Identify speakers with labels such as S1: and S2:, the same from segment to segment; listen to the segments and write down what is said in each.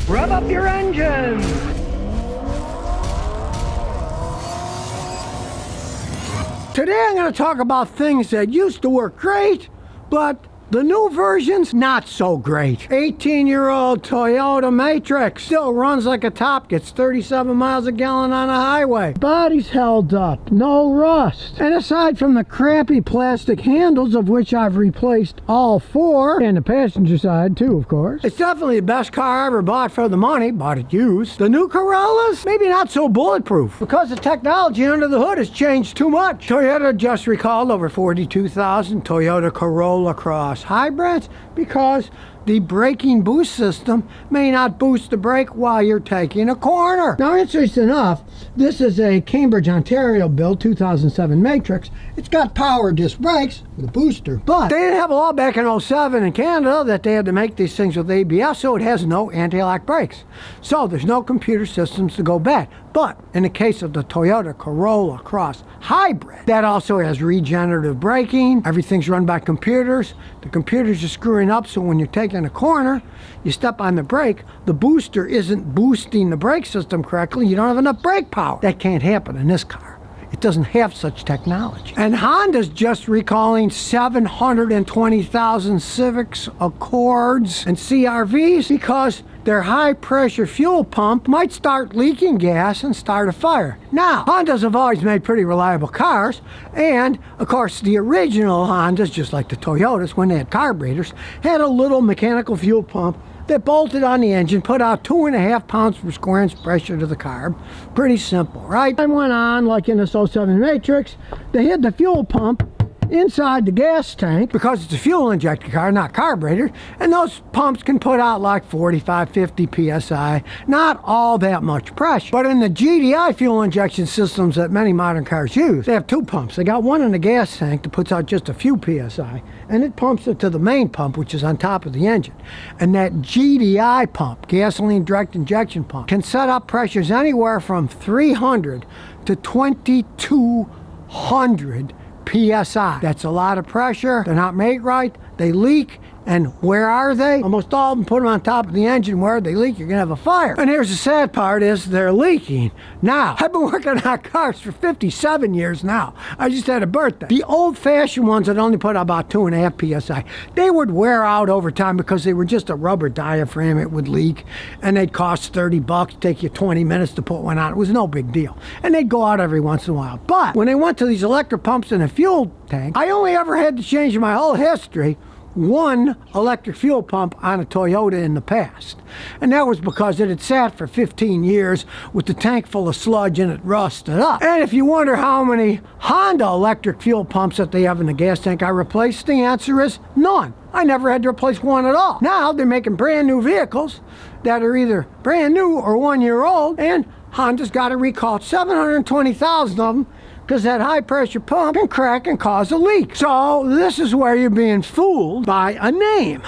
S1: Rev up your engines! Today I'm going to talk about things that used to work great, but the new version's not so great. 18-year-old Toyota Matrix still runs like a top, gets 37 miles a gallon on a highway. Body's held up, no rust. And aside from the crappy plastic handles, of which I've replaced all 4, and the passenger side too, of course, it's definitely the best car I ever bought for the money, bought it used. The new Corollas, maybe not so bulletproof, because the technology under the hood has changed too much. Toyota just recalled over 42,000 Toyota Corolla Cross hybrids because the braking boost system may not boost the brake while you're taking a corner. Now, interesting enough, this is a Cambridge, Ontario built 2007 Matrix. It's got power disc brakes with a booster, but they didn't have a law back in 07 in Canada that they had to make these things with ABS, so it has no anti-lock brakes. So there's no computer systems to go bad. But in the case of the Toyota Corolla Cross Hybrid, that also has regenerative braking. Everything's run by computers. The computers are screwing up, so when you're taking a corner, you step on the brake, the booster isn't boosting the brake system correctly. You don't have enough brake power. That can't happen in this car. It doesn't have such technology. And Honda's just recalling 720,000 Civics, Accords, and CRVs because their high-pressure fuel pump might start leaking gas and start a fire. Now, Hondas have always made pretty reliable cars, and, of course, the original Hondas, just like the Toyotas, when they had carburetors, had a little mechanical fuel pump that bolted on the engine, put out 2.5 pounds per square inch pressure to the carb. Pretty simple, right? And went on, like in this 07 Matrix, they hid the fuel pump inside the gas tank because it's a fuel injector car, not carburetor, and those pumps can put out like 45, 50 psi, not all that much pressure. But in the GDI fuel injection systems that many modern cars use, they have 2 pumps. They got one in the gas tank that puts out just a few psi, and it pumps it to the main pump, which is on top of the engine. And that GDI pump, gasoline direct injection pump, can set up pressures anywhere from 300 to 2200 psi. That's a lot of pressure. They're not made right. They leak. And where are they? Almost all of them put them on top of the engine. Where they leak, you're gonna have a fire. And here's the sad part is they're leaking. Now, I've been working on cars for 57 years now. I just had a birthday. The old-fashioned ones that only put about 2.5 psi, they would wear out over time because they were just a rubber diaphragm. It would leak, and they'd cost $30, take you 20 minutes to put one on. It was no big deal. And they'd go out every once in a while. But when they went to these electric pumps in a fuel tank, I only ever had to change in my whole history one electric fuel pump on a Toyota in the past. And that was because it had sat for 15 years with the tank full of sludge and it rusted up. And if you wonder how many Honda electric fuel pumps that they have in the gas tank I replaced, the answer is none. I never had to replace one at all. Now they're making brand new vehicles that are either brand new or 1 year old, and Honda's got to recall 720,000 of them because that high pressure pump can crack and cause a leak. So this is where you're being fooled by a name,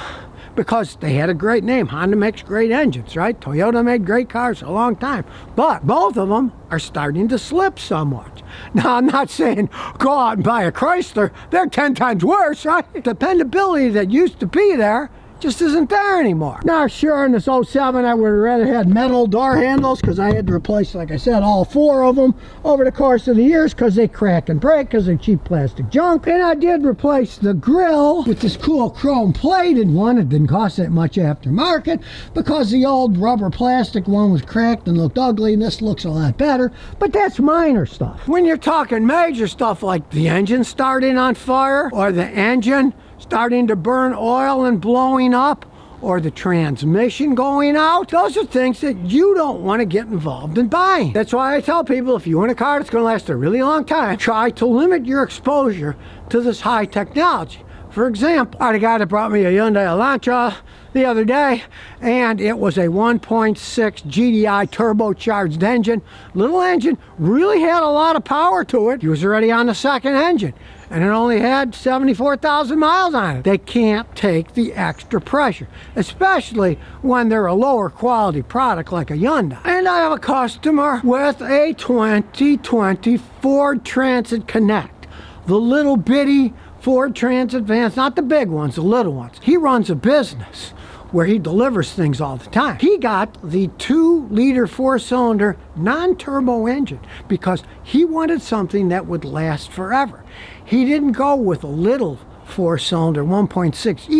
S1: because they had a great name. Honda makes great engines, right? Toyota made great cars for a long time, but both of them are starting to slip somewhat. Now, I'm not saying go out and buy a Chrysler. They're 10 times worse, right? Dependability that used to be there just isn't there anymore. Now, sure, in this 07, I would have rather had metal door handles because I had to replace, like I said, all 4 of them over the course of the years because they crack and break because they're cheap plastic junk. And I did replace the grill with this cool chrome plated one. It didn't cost that much aftermarket because the old rubber plastic one was cracked and looked ugly, and this looks a lot better. But that's minor stuff. When you're talking major stuff like the engine starting on fire, or the engine starting to burn oil and blowing up, or the transmission going out, those are things that you don't want to get involved in buying. That's why I tell people, if you want a car that's going to last a really long time, try to limit your exposure to this high technology. For example, I had a guy that brought me a Hyundai Elantra the other day, and it was a 1.6 GDI turbocharged engine. Little engine, really had a lot of power to it. He was already on the second engine, and it only had 74,000 miles on it. They can't take the extra pressure, especially when they're a lower quality product like a Hyundai. And I have a customer with a 2020 Ford Transit Connect, the little bitty Ford Transit vans, not the big ones, the little ones. He runs a business where he delivers things all the time. He got the 2-liter 4-cylinder non-turbo engine because he wanted something that would last forever. He didn't go with a little 4-cylinder 1.6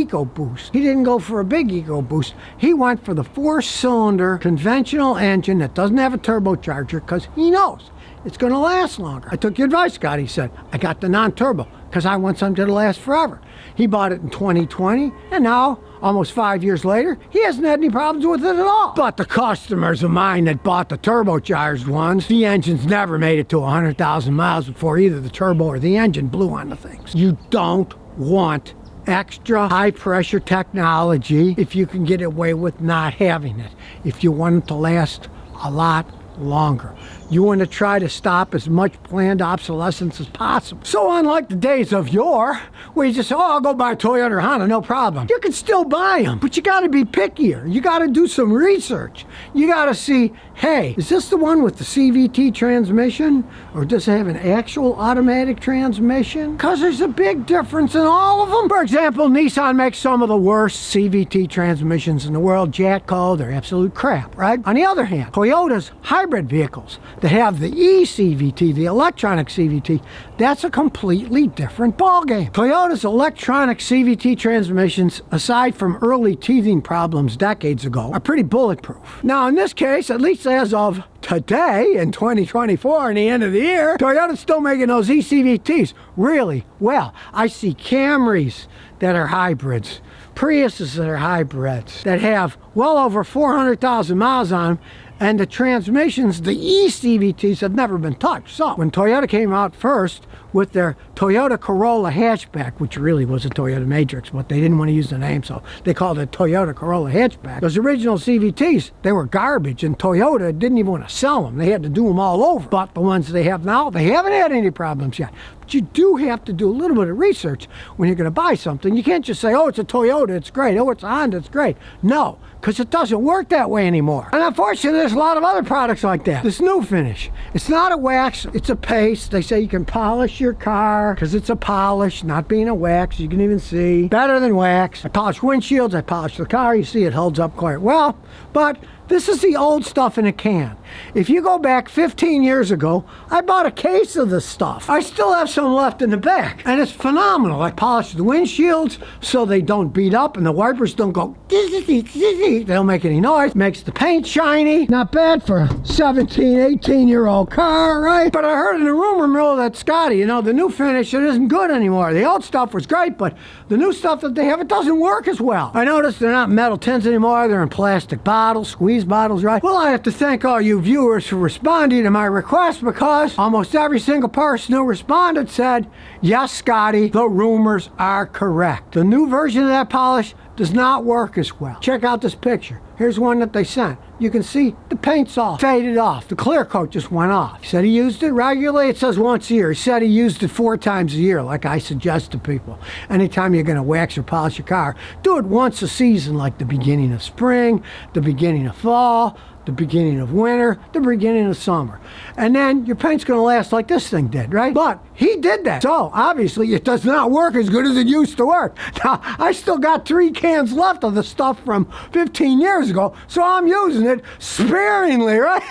S1: EcoBoost. He didn't go for a big EcoBoost. He went for the 4-cylinder conventional engine that doesn't have a turbocharger because he knows it's going to last longer. I took your advice, Scott. He said, I got the non-turbo because I want something to last forever. He bought it in 2020, and now, almost 5 years later, he hasn't had any problems with it at all. But the customers of mine that bought the turbocharged ones, the engines never made it to 100,000 miles before either the turbo or the engine blew on the things. You don't want extra high pressure technology if you can get away with not having it. If you want it to last a lot longer. You want to try to stop as much planned obsolescence as possible. So unlike the days of yore, where you just say, oh, I'll go buy a Toyota or Honda, no problem. You can still buy them, but you got to be pickier. You got to do some research. You got to see, hey, is this the one with the CVT transmission? Or does it have an actual automatic transmission? Because there's a big difference in all of them. For example, Nissan makes some of the worst CVT transmissions in the world. Jatco, they're absolute crap, right? On the other hand, Toyota's hybrid vehicles that have the eCVT, the electronic CVT, that's a completely different ballgame. Toyota's electronic CVT transmissions, aside from early teething problems decades ago, are pretty bulletproof. Now, in this case, at least as of today, in 2024, and the end of the year, Toyota's still making those eCVTs really well. I see Camrys that are hybrids, Priuses that are hybrids, that have well over 400,000 miles on them, and the transmissions, the eCVTs, have never been touched. So when Toyota came out first with their Toyota Corolla hatchback, which really was a Toyota Matrix, but they didn't want to use the name, so they called it Toyota Corolla hatchback. Those original CVTs, they were garbage, and Toyota didn't even want to sell them. They had to do them all over. But the ones they have now, they haven't had any problems yet. But you do have to do a little bit of research when you're going to buy something. You can't just say, oh, it's a Toyota, it's great. Oh, it's a Honda, it's great. No, because it doesn't work that way anymore. And unfortunately, there's a lot of other products like that. This new finish, it's not a wax, it's a paste. They say you can polish your car because it's a polish, not being a wax. You can even see better than wax. I polish windshields, I polish the car. You see it holds up quite well. But this is the old stuff in a can. If you go back 15 years ago, I bought a case of this stuff. I still have some left in the back, and it's phenomenal. I polish the windshields so they don't beat up and the wipers don't go, they don't make any noise. Makes the paint shiny. Not bad for a 17, 18-year-old car, right? But I heard in the rumor mill that Scotty, you know, the new finish, it isn't good anymore. The old stuff was great, but the new stuff that they have, it doesn't work as well. I noticed they're not metal tins anymore. They're in plastic bottles, squeeze bottles, right? Well, I have to thank all you viewers for responding to my request, because almost every single person who responded said, yes, Scotty, the rumors are correct. The new version of that polish does not work as well. Check out this picture. Here's one that they sent. You can see the paint's all faded off. The clear coat just went off. He said he used it regularly. It says once a year. He said he used it 4 times a year, like I suggest to people. Anytime you're going to wax or polish your car, do it once a season, like the beginning of spring, the beginning of fall, the beginning of winter, the beginning of summer. And then your paint's going to last like this thing did, right? But he did that. So obviously it does not work as good as it used to work. Now, I still got 3 cans left of the stuff from 15 years ago, so I'm using it sparingly, right?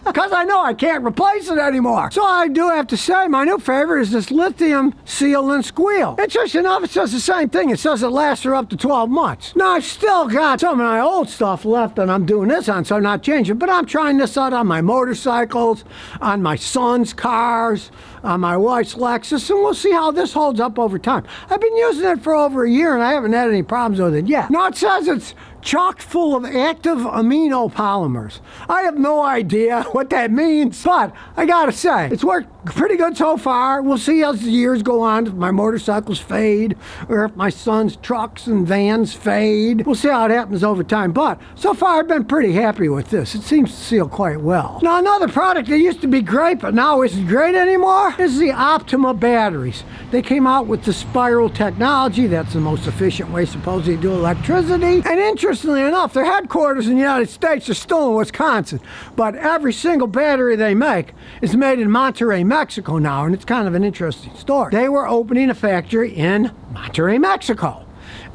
S1: Because I know I can't replace it anymore. So I do have to say, my new favorite is this lithium seal and squeal. Interesting enough, it says the same thing. It says it lasts for up to 12 months. Now, I've still got some of my old stuff left that I'm doing this on, so I'm not changing. But I'm trying this out on my motorcycles, on my son's cars, on my wife's Lexus, and we'll see how this holds up over time. I've been using it for over a year, and I haven't had any problems with it yet. Now, it says it's chock full of active amino polymers. I have no idea what that means, but I gotta say, it's worked pretty good so far. We'll see as the years go on, if my motorcycles fade, or if my son's trucks and vans fade. We'll see how it happens over time, but so far I've been pretty happy with this. It seems to seal quite well. Now, another product that used to be great, but now isn't great anymore, is the Optima batteries. They came out with the spiral technology. That's the most efficient way, supposedly, to do electricity. And interestingly enough, their headquarters in the United States are still in Wisconsin, but every single battery they make is made in Monterrey, Mexico now, and it's kind of an interesting story. They were opening a factory in Monterrey, Mexico.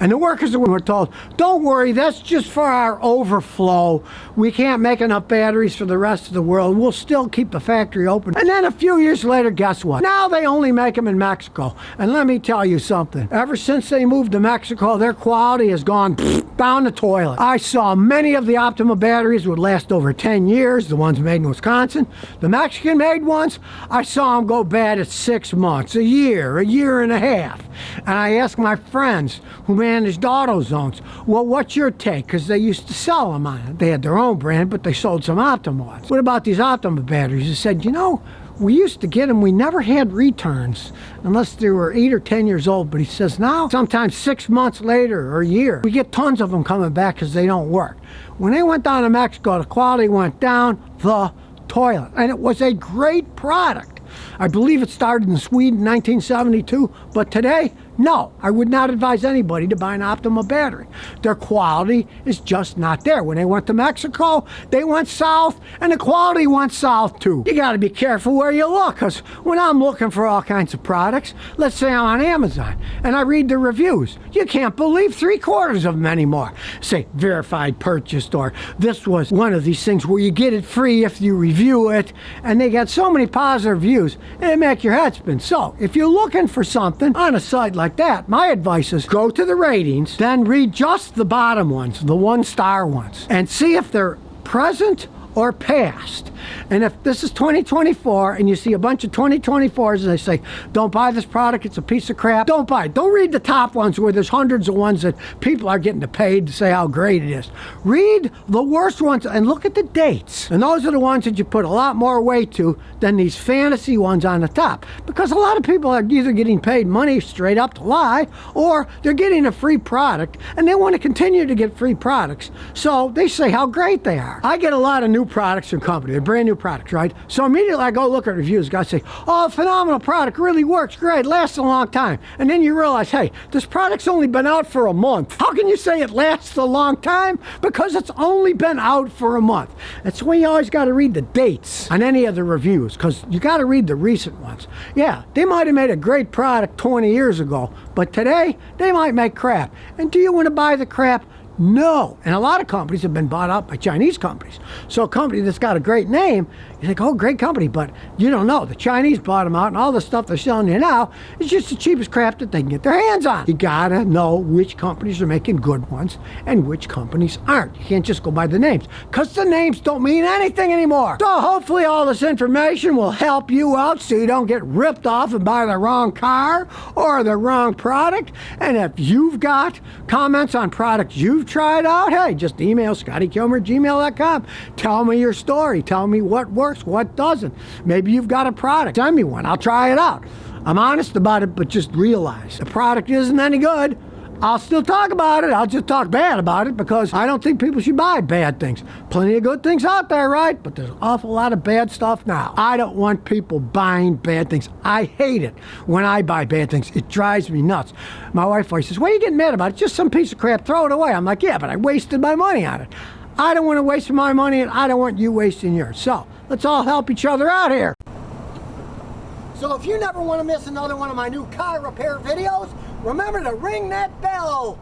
S1: And the workers were told, don't worry, that's just for our overflow. We can't make enough batteries for the rest of the world. We'll still keep the factory open. And then a few years later, guess what? Now they only make them in Mexico. And let me tell you something. Ever since they moved to Mexico, their quality has gone down the toilet. I saw many of the Optima batteries would last over 10 years, the ones made in Wisconsin. The Mexican-made ones, I saw them go bad at 6 months, a year and a half. And I asked my friends who managed AutoZones, well, what's your take? Because they used to sell them on it. They had their own brand, but they sold some Optima ones. What about these Optima batteries? They said, you know, we used to get them, we never had returns unless they were 8 or 10 years old. But he says now, sometimes 6 months later or a year, we get tons of them coming back because they don't work. When they went down to Mexico, the quality went down the toilet. And it was a great product. I believe it started in Sweden in 1972, but today, no, I would not advise anybody to buy an Optima battery. Their quality is just not there. When they went to Mexico, they went south, and the quality went south too. You got to be careful where you look, because when I'm looking for all kinds of products, let's say I'm on Amazon, and I read the reviews, you can't believe 3/4 of them anymore. Say, verified purchased, or this was one of these things where you get it free if you review it, and they got so many positive reviews, and it make your head spin. So, if you're looking for something on a site like that, my advice is go to the ratings, then read just the bottom ones, the 1-star ones, and see if they're present or past. And if this is 2024 and you see a bunch of 2024s and they say, don't buy this product, it's a piece of crap, don't buy it. Don't read the top ones where there's hundreds of ones that people are getting paid to say how great it is. Read the worst ones and look at the dates. And those are the ones that you put a lot more weight to than these fantasy ones on the top. Because a lot of people are either getting paid money straight up to lie, or they're getting a free product and they want to continue to get free products. So they say how great they are. I get a lot of new products from company. They're brand new products, right? So immediately I go look at reviews. Guys say, oh, phenomenal product, really works great, lasts a long time. And then you realize, hey, this product's only been out for a month. How can you say it lasts a long time? Because it's only been out for a month. That's why you always got to read the dates on any of the reviews, because you got to read the recent ones. Yeah, they might have made a great product 20 years ago, but today they might make crap. And do you want to buy the crap? No. And a lot of companies have been bought out by Chinese companies. So a company that's got a great name, you think, oh, great company, but you don't know. The Chinese bought them out, and all the stuff they're selling you now is just the cheapest crap that they can get their hands on. You gotta know which companies are making good ones and which companies aren't. You can't just go by the names, because the names don't mean anything anymore. So hopefully all this information will help you out so you don't get ripped off and buy the wrong car or the wrong product. And if you've got comments on products you've tried out, hey, just email scottykilmer@gmail.com. Tell me your story. Tell me what works, what doesn't. Maybe you've got a product. Send me one. I'll try it out. I'm honest about it, but just realize the product isn't any good. I'll still talk about it. I'll just talk bad about it because I don't think people should buy bad things. Plenty of good things out there, right? But there's an awful lot of bad stuff now. I don't want people buying bad things. I hate it when I buy bad things. It drives me nuts. My wife always says, what are you getting mad about? It's just some piece of crap. Throw it away. I'm like, yeah, but I wasted my money on it. I don't want to waste my money, and I don't want you wasting yours. So let's all help each other out here. So if you never want to miss another one of my new car repair videos, remember to ring that bell.